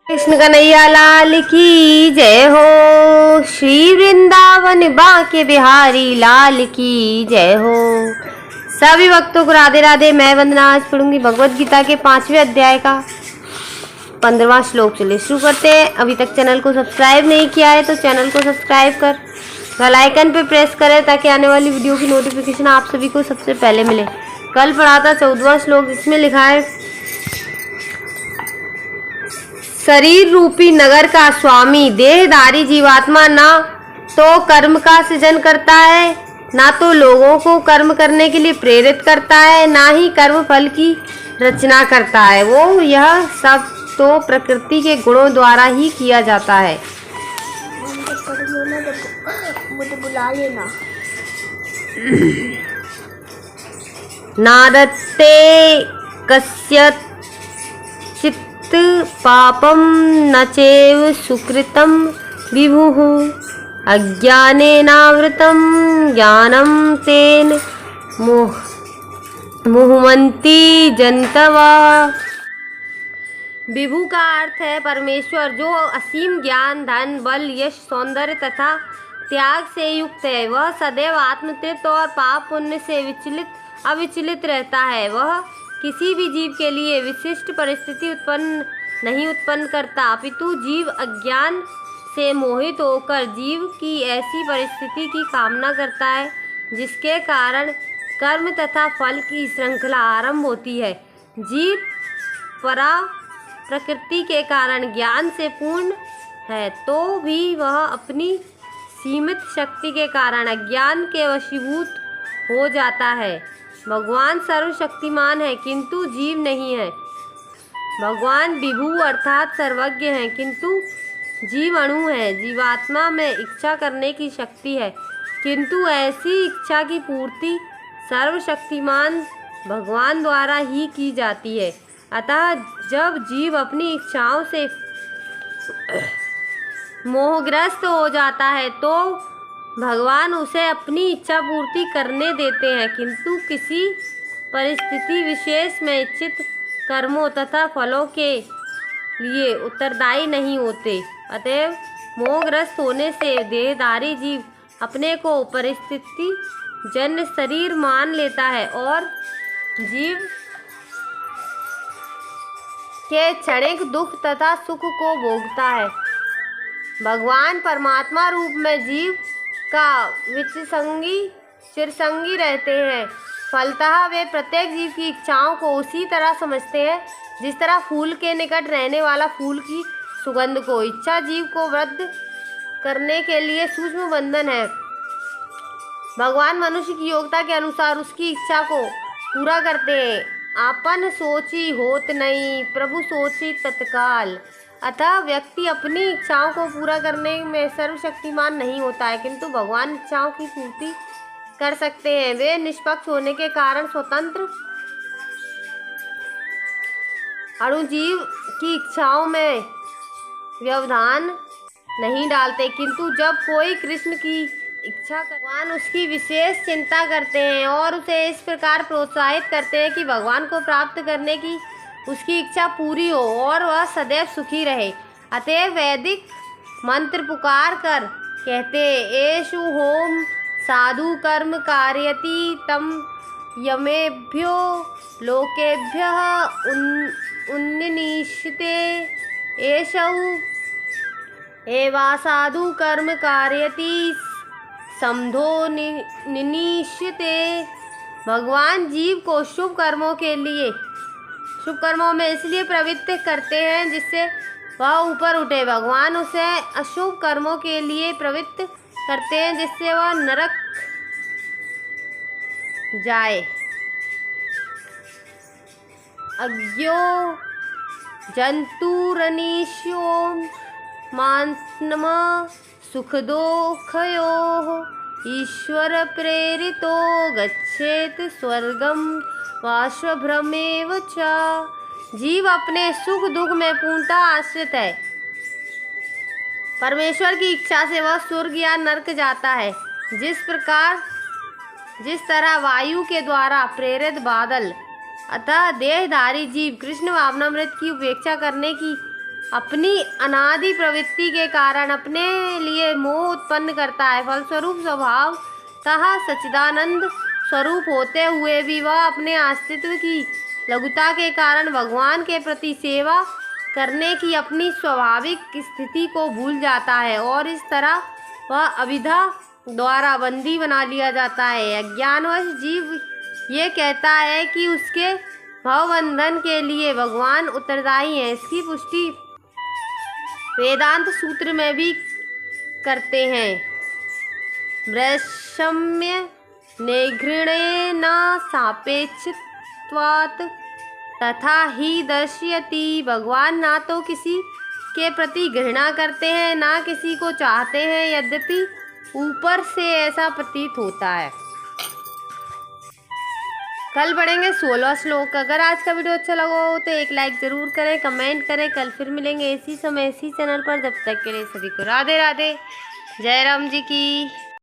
कृष्ण कन्हैया लाल की जय हो। श्री वृंदावन बांके बिहारी लाल की जय हो। सभी भक्तों को राधे राधे। मैं वंदना आज पढ़ूंगी भगवत गीता के 5वें अध्याय का 15वां श्लोक। चलिए शुरू करते हैं। अभी तक चैनल को सब्सक्राइब नहीं किया है तो चैनल को सब्सक्राइब कर बेल आइकन पे प्रेस करें ताकि आने वाली वीडियो की नोटिफिकेशन आप सभी को सबसे पहले मिले। कल पढ़ा था 14वां श्लोक, इसमें लिखा है शरीर रूपी नगर का स्वामी देहधारी जीवात्मा ना तो कर्म का सृजन करता है, ना तो लोगों को कर्म करने के लिए प्रेरित करता है, ना ही कर्म फल की रचना करता है। वो यह सब तो प्रकृति के गुणों द्वारा ही किया जाता है। मुझे बुला लेना। नादत्ते कस्यचित् पापं न चैव सुकृतं विभुः अज्ञानेनावृतं ज्ञानं तेन मुह्यन्ति जन्तवः। विभु का अर्थ है परमेश्वर, जो असीम ज्ञान, धन, बल, यश, सौंदर्य तथा त्याग से युक्त है। वह सदैव आत्मतृप्त और पाप पुण्य से अविचलित रहता है। वह किसी भी जीव के लिए विशिष्ट परिस्थिति नहीं उत्पन्न करता, अपितु जीव अज्ञान से मोहित होकर जीव की ऐसी परिस्थिति की कामना करता है जिसके कारण कर्म तथा फल की श्रृंखला आरंभ होती है। जीव प्रकृति के कारण ज्ञान से पूर्ण है तो भी वह अपनी सीमित शक्ति के कारण अज्ञान के वशीभूत हो जाता है। भगवान सर्वशक्तिमान है किंतु जीव नहीं है। भगवान विभु अर्थात सर्वज्ञ हैं किंतु जीव अणु है। जीवात्मा में इच्छा करने की शक्ति है किंतु ऐसी इच्छा की पूर्ति सर्वशक्तिमान भगवान द्वारा ही की जाती है। अतः जब जीव अपनी इच्छाओं से मोहग्रस्त हो जाता है तो भगवान उसे अपनी इच्छा पूर्ति करने देते हैं किंतु किसी परिस्थिति विशेष में इच्छित कर्मों तथा फलों के लिए उत्तरदायी नहीं होते। अतएव मोहग्रस्त होने से देहधारी जीव अपने को परिस्थिति जन्य शरीर मान लेता है और जीव के क्षणिक दुख तथा सुख को भोगता है। भगवान परमात्मा रूप में जीव का चिरसंगी रहते हैं। फलतः वे प्रत्येक जीव की इच्छाओं को उसी तरह समझते हैं जिस तरह फूल के निकट रहने वाला फूल की सुगंध को। इच्छा जीव को वृद्ध करने के लिए सूक्ष्म बंधन है। भगवान मनुष्य की योग्यता के अनुसार उसकी इच्छा को पूरा करते हैं। आपन सोची होत नहीं, प्रभु सोची तत्काल। अतः व्यक्ति अपनी इच्छाओं को पूरा करने में सर्वशक्तिमान नहीं होता है किंतु भगवान इच्छाओं की पूर्ति कर सकते हैं। वे निष्पक्ष होने के कारण स्वतंत्र अणुजीव की इच्छाओं में व्यवधान नहीं डालते किंतु जब कोई कृष्ण की इच्छा भगवान उसकी विशेष चिंता करते हैं और उसे इस प्रकार प्रोत्साहित करते हैं कि भगवान को प्राप्त करने की उसकी इच्छा पूरी हो और वह सदैव सुखी रहे। अतएव वैदिक मंत्र पुकार कर कहते एषु होम साधु कर्म कारयति तम यमेभ्यो लोकेभ्यः उन्निशिते एषौ एवा साधु कर्म कारयति समधो निनिश्यते। भगवान जीव को शुभ कर्मों में इसलिए प्रवृत्त करते हैं जिससे वह ऊपर उठे। भगवान उसे अशुभ कर्मों के लिए प्रवृत्त करते हैं जिससे वह नरक जाए। अज्ञो जंतुरनीश्यो मान्म सुखदुःखयोः ईश्वर प्रेरितो गच्छेत स्वर्गम वाश्वभ्रमेव च। जीव अपने सुख दुख में पूर्णतः आश्रित है। परमेश्वर की इच्छा से वह स्वर्ग या नरक जाता है। जिस तरह वायु के द्वारा प्रेरित बादल अतः देहधारी जीव कृष्ण भावनामृत की उपेक्षा करने की अपनी अनादि प्रवृत्ति के कारण अपने लिए मोह उत्पन्न करता है। फलस्वरूप स्वभावतः सच्चिदानंद स्वरूप होते हुए भी वह अपने अस्तित्व की लघुता के कारण भगवान के प्रति सेवा करने की अपनी स्वाभाविक स्थिति को भूल जाता है और इस तरह वह अविद्या द्वारा बंदी बना लिया जाता है। अज्ञानवश जीव ये कहता है कि उसके भवबंधन के लिए भगवान उत्तरदायी हैं। इसकी पुष्टि वेदांत सूत्र में भी करते हैं। वैषम्य निघृणेन सापेक्षत्वात् तथा ही दर्शयति। भगवान ना तो किसी के प्रति घृणा करते हैं ना किसी को चाहते हैं, यद्यपि ऊपर से ऐसा प्रतीत होता है। कल पढ़ेंगे 16वां श्लोक। अगर आज का वीडियो अच्छा लगा हो तो एक लाइक ज़रूर करें, कमेंट करें। कल फिर मिलेंगे इसी समय इसी चैनल पर। जब तक के लिए सभी को राधे राधे। जय राम जी की।